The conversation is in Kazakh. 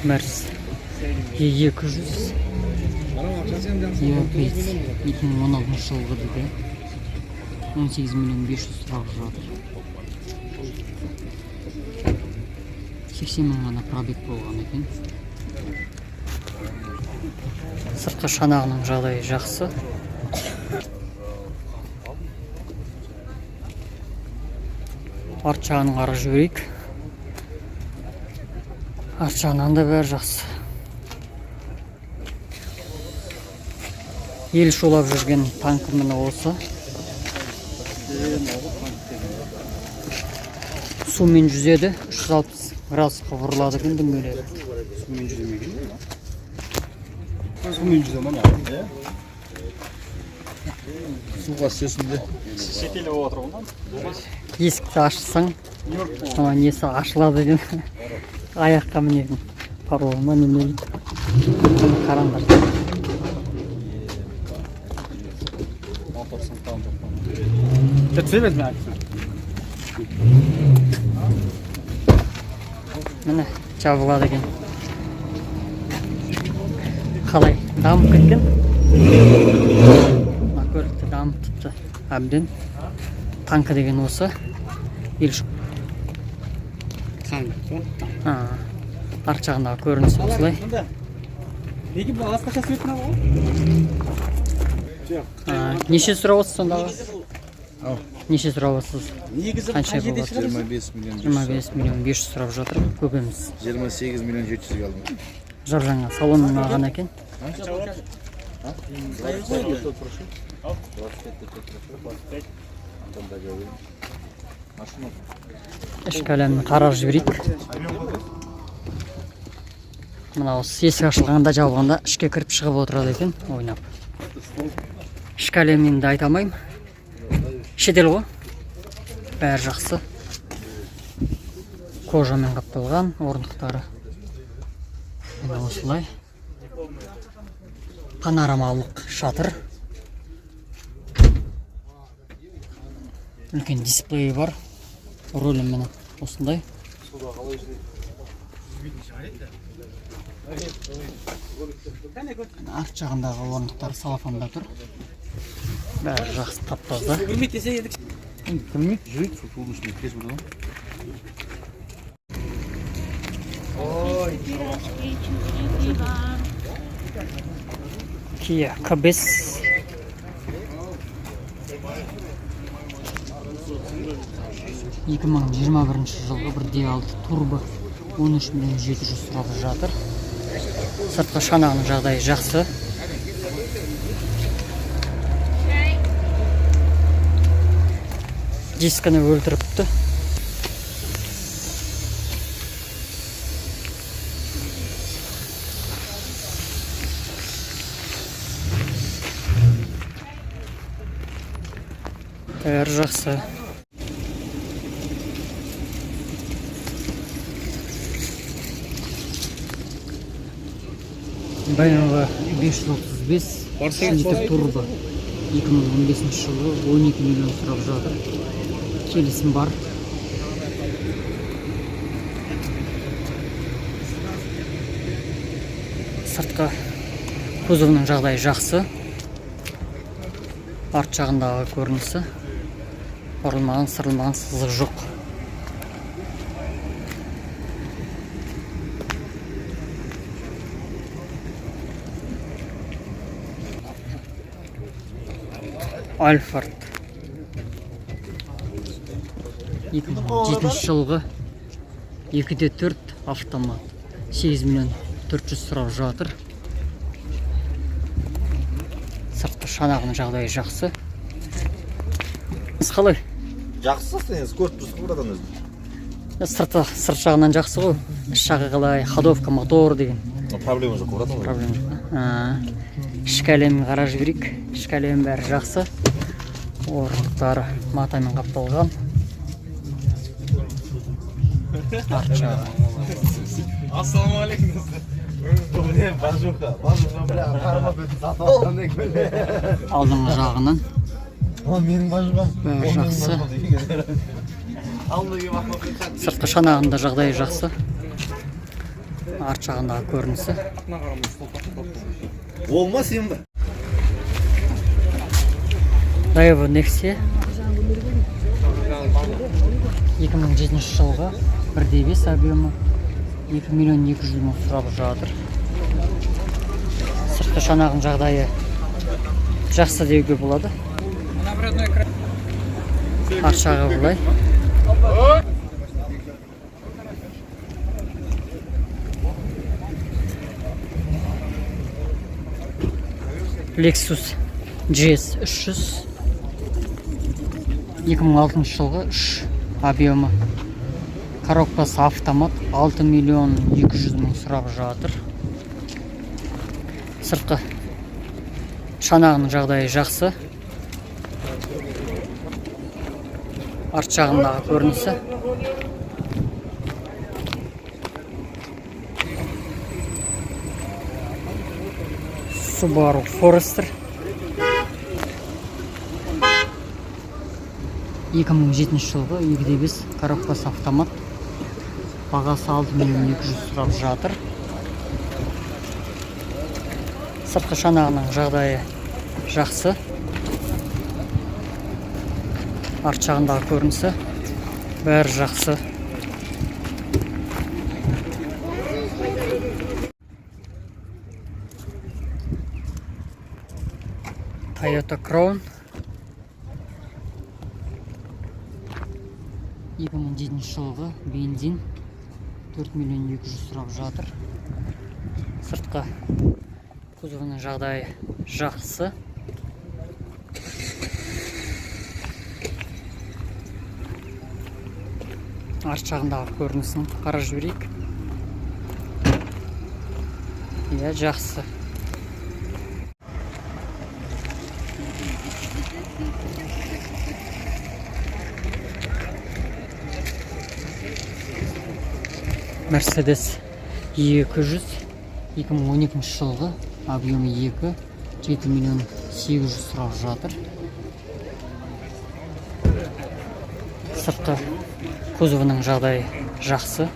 Мерс 200 европеец 2016 жылғы дейді 18 миллион 500 сұрақ жатыр 80 мың ғана пробег болған екен. Сыртқы шанағының жағдайы жақсы. Арт жағын қарап жіберейік. Арт жағынан да бәрі жақсы. Ел шулап жүрген танкі міне осы. Сумен жүзеді, 360 градусқа бұрылады екен дөңгелегі. Сумен жүземеген бе? Сумен жүземін ә? Суға сөсінде. Шетелі болып отыр онан. Есікті ашсаң, несі ашылады екен. Аяққа мінетін паролыма немелейді. Қараңдар. Міне жабылады екен. Қалай дамып кеткен? Көлікті дамып тұтты әбден. Танкі деген осы. Арт жағындағы көрінісі осылай. Неге бұл басқаша светіне ғой? Неше сұрап отырсыз сондағы? Неше сұрап отырсыз? Негізі қай жерде шығарыз? 25 миллион 500 сұрап жатыр. Көп емес. 28 миллион 700 алдым. Жап-жаңа салонын алған екен. Ішкі әлемін қарап жіберейік. Мынау есік ашылғанда жабылғанда ішке кіріп шығып отырады екен, ойнап. Ішкі әлемін де айта алмаймын. Шетел ғой. Бәрі жақсы. Кожамен қапталған орындықтары. Мына осылай. Панорамалық шатыр. Үлкен дисплейі бар. Рөлі міне осындай. Арт жағындағы орындықтар салафанда тұр. Бәрі жақсы тап-таза. Көлмек жүрек сұлтудың ішінде кез бұдан. Kia K5 2021 жылғы бір D6 турбо 13 миллион 700 сұрап жатыр. Сыртқы шанағының жағдайы жақсы. Дискіні өлтіріпті. Бәрі жақсы. BMW 535 литр турбо 2015 жылы 12 миллион сұрап жатыр. Келісім бар. Сыртқы кузовының жағдайы жақсы. Арт жағындағы көрінісі. Орылмаған, сырылмаған сызық жоқ. Альфард 2007 жылғы 2D4 автомат 8 миллион 400 сұрап жатыр. Сыртқы шанағының жағдайы жақсы. Қалай? Жақсы сен скорт тұрсың бұрадан өзің. Сырт жағынан жақсы ғой. Іш жағы қалай, ходовка, мотор деген. Проблема жоқ бұрадан ғой. Проблема жоқ. Ішкі әлемін қарап жіберейік. Ішкі әлемі бәрі жақсы. Орындықтары матамен қапталған. Арт жағы. Ассалаумағалейкум. Алдыңғы жағынан Менің бажығам. бәрі жақсы. Сыртқы шанағында жағдайы жақсы. арт жағындағы көрінісі. Olmaz енді. Daewoo Nexia 2007 жылғы 1.5 объемы 2 миллион 200 мың сұрап жатыр. Сыртқы шанағын жағдайы жақсы деуге болады. Арт жағы бұлай. Lexus GS 300 2006 жылғы 3 объемы. Коробкасы автомат 6 миллион 200 мың сұрап жатыр. Сыртқы шанағының жағдайы жақсы. Арт жағындағы көрінісі. Subaru Forester 2007 жылғы 2.5 коробкасы автомат. Бағасы 6 миллион 200 сұрап жатыр. Сыртқы шанағының жағдайы жақсы. Арт жағындағы көрінісі бәрі жақсы. Toyota Crown 2007 жылғы бензин 4 миллион 200 сұрап жатыр. Сыртқы кузовының жағдайы жақсы. Арт жағындағы көрінісін қарап жіберейік. Иә, жақсы. Mercedes E200 2012 жылғы объемы 2 7 миллион 800 сұрап жатыр. Сыртқы кузовының жағдайы жақсы.